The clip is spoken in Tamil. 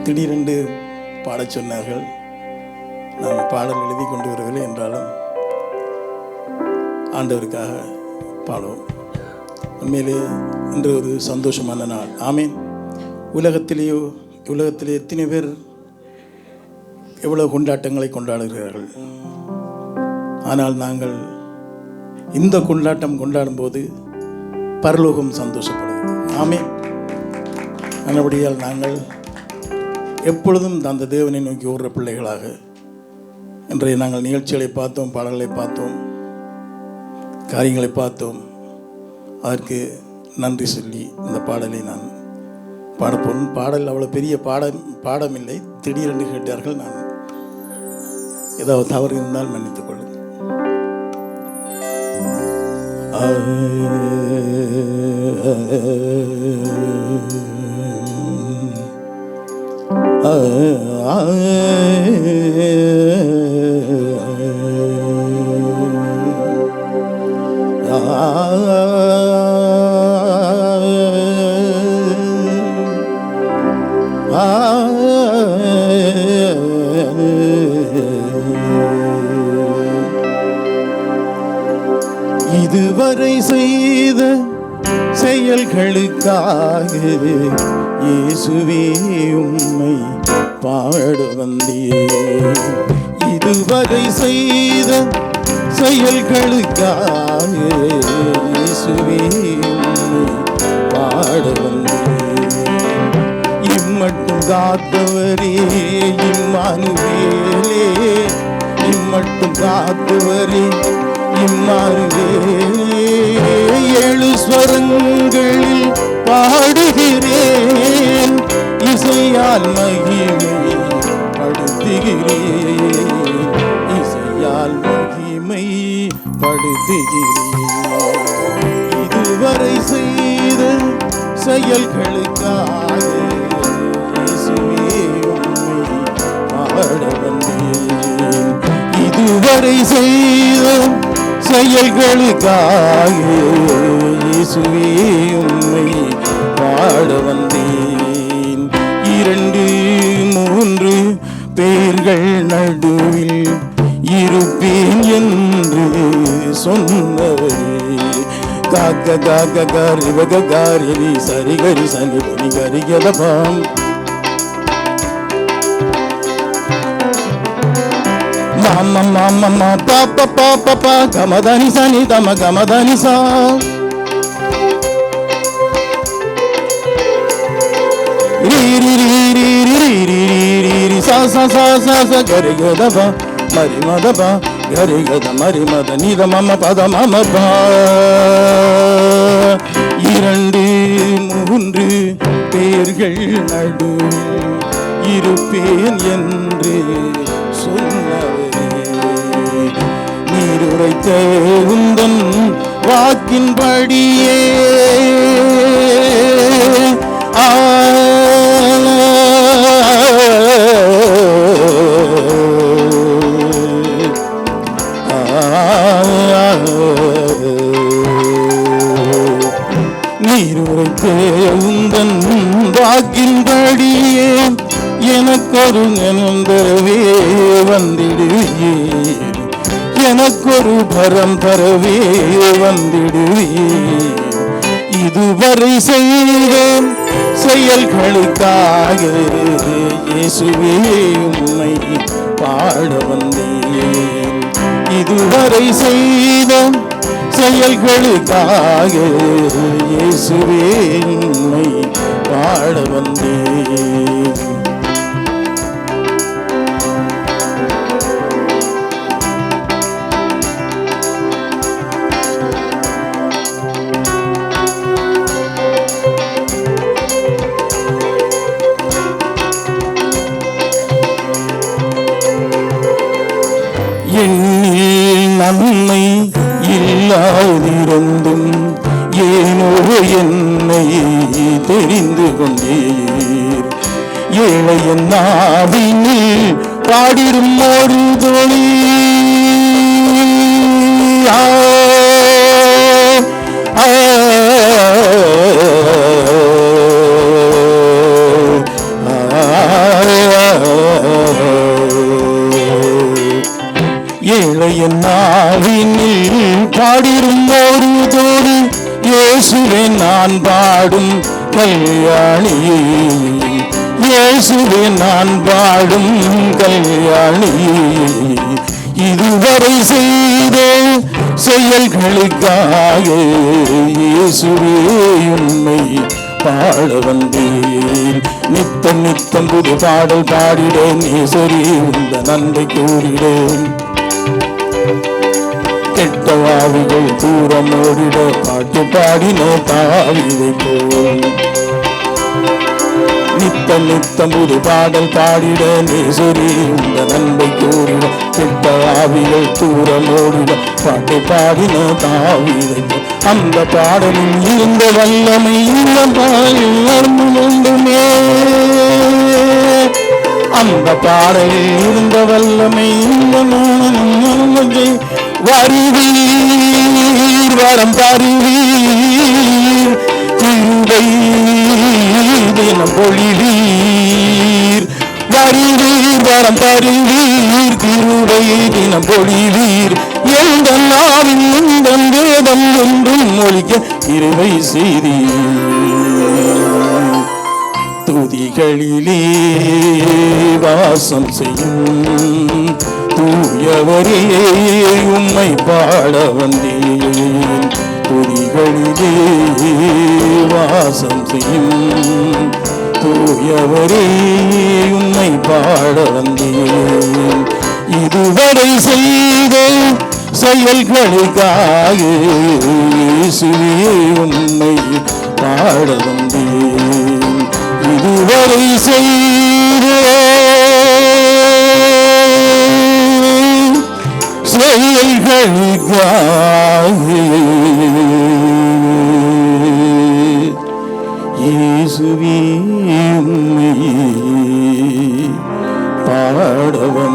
திடீரென்று பாடச் சொன்னார்கள். நான் பாடல் எழுதி கொண்டு வரவில்லை என்றாலும் ஆண்டவருக்காக பாடுவோம். உண்மையிலே இன்று ஒரு சந்தோஷமான நாள். ஆமீன். உலகத்திலே எத்தனை பேர் எவ்வளவு கொண்டாட்டங்களை கொண்டாடுகிறார்கள். ஆனால் நாங்கள் இந்த கொண்டாட்டம் கொண்டாடும்போது பரலோகம் சந்தோஷப்படுகிறது. ஆமீன். நல்லபடியால் நாங்கள் எப்பொழுதும் அந்த தேவனை நோக்கி ஓடுற பிள்ளைகளாக இன்றைய நாங்கள் நிகழ்ச்சிகளை பார்த்தோம், பாடல்களை பார்த்தோம், காரியங்களை பார்த்தோம். அதற்கு நன்றி சொல்லி இந்த பாடலை நான் பாடப்போம். பாடல் அவ்வளோ பெரிய பாடமில்லை. திடீரென்று கேட்டார்கள். நான் ஏதாவது தவறு இருந்தால் மன்னித்துக் கொள்ளுங்கள். இதுவரை செய்த செயல்களுக்காக இயேசுவே உம்மை பாட வந்தேன். இதுவரை செய்த செயல்களுக்காக இயேசுவே உம்மை பாட வந்தேன். இம்மட்டும் காத்தவரே இம்மானுவேலே, இம்மட்டும் காத்தவரே இம்மானுவேலே. ஏழு ஸ்வரங்களில் பாடுகிறேன், இசையால் மகிமை படுத்துகிறேன், இசையால் மகிமை படுத்துகிறேன். இதுவரை செய்த செயல்களுக்காக இயேசுவே உம்மை பாட வந்தேன். இதுவரை செய்த செயல்களுக்காக இயேசுவே உம்மை பாட வந்தேன். 2-3 பேர்கள் நடுவில் இருப்பேன் என்று சொன்னவரே. காக்க காக்க காரி வக காரி சரி கரி சனி பனி கரி கலபாம். மாமா மாமா மா பாப்பா பாப்பா பா கமதனி சனி தம கமதனி சா. ரீ ரீ ரீ ரீ ரீ ரீ ரீ ரீ சா சா சா சா சா கரி கதபா மரி மதபா கரி கத மரி மத நித மம பத மம பா. 2-3 பேர்கள் நடுவில் இருப்பேன் என்று சொன்னவரே. நீர் உரைத்த உந்தன் வாக்கின்படியே நீர் உரைத்த உந்தன் வாக்கின்படியே எனக்கொரு நெந்தரவே வந்திடுவீர், எனக்கொரு பரம் தரவே வந்திடுவீர். இதுவரை செய்தேன் செயல்களுக்காக இயேசுவே உம்மை பாட வந்தேன். இதுவரை செய்த செயல்களுக்காக இயேசுவே உம்மை பாட வந்தேன். நன்மை இல்லாதிருந்தும் ஏனோ என்னை தெரிந்து கொண்டீர். ஏழையன் நாவினில் பாடிடும் ஒரு தொழி என் நாவினில் பாடிடும் ஒரு தோடு இயேசுவே நான் பாடும் கல்யாணி, இயேசுவே நான் பாடும் கல்யாணி. இதுவரை செய்த செயல்களுக்காக இயேசுவே உண்மை பாட வந்தேன். நித்தம் நித்தம் புது பாடல் பாடிடேன், ஈஸ்வரி உந்த நன்மை கூறிடேன். கெட்ட வாவிகள் தூரம் ஓடிட பாட்டு பாடின தாவிதை போல். நித்தம் நித்தம் புது பாடல் பாடிட ஈஸ்வரி உந்த நன்மை கூறிட. கெட்ட வாவிகள் தூரம் ஓடிட பாட்டு பாடின தாவிதை போல். அந்த பாடலில் இருந்த வல்லமை உண்டுமே, அந்த பாடலில் இருந்த வல்லமை வருவீர் வரம் தருவீர், திருவை தினம் பொழிவீர். வருவீர் வரம் தருவீர், திருவை தினம் பொழிவீர். எந்த நாவின் உந்தன் வேதம் ஒன்றும் மொழிக்க இருவை செய்தீர். துதிகளிலே வாசம் செய்யும் தூயவரே உம்மை பாட வந்தேன். துதிகளிலே வாசம் செய்யும் தூயவரே உம்மை பாட வந்தேன். இதுவரை செய்த செயல்களுக்காக இயேசுவே உம்மை பாட வந்தேன். இதுவரை செய்த செயல்களுக்காக இயேசுவே உம்மை பாட வந்தேன்.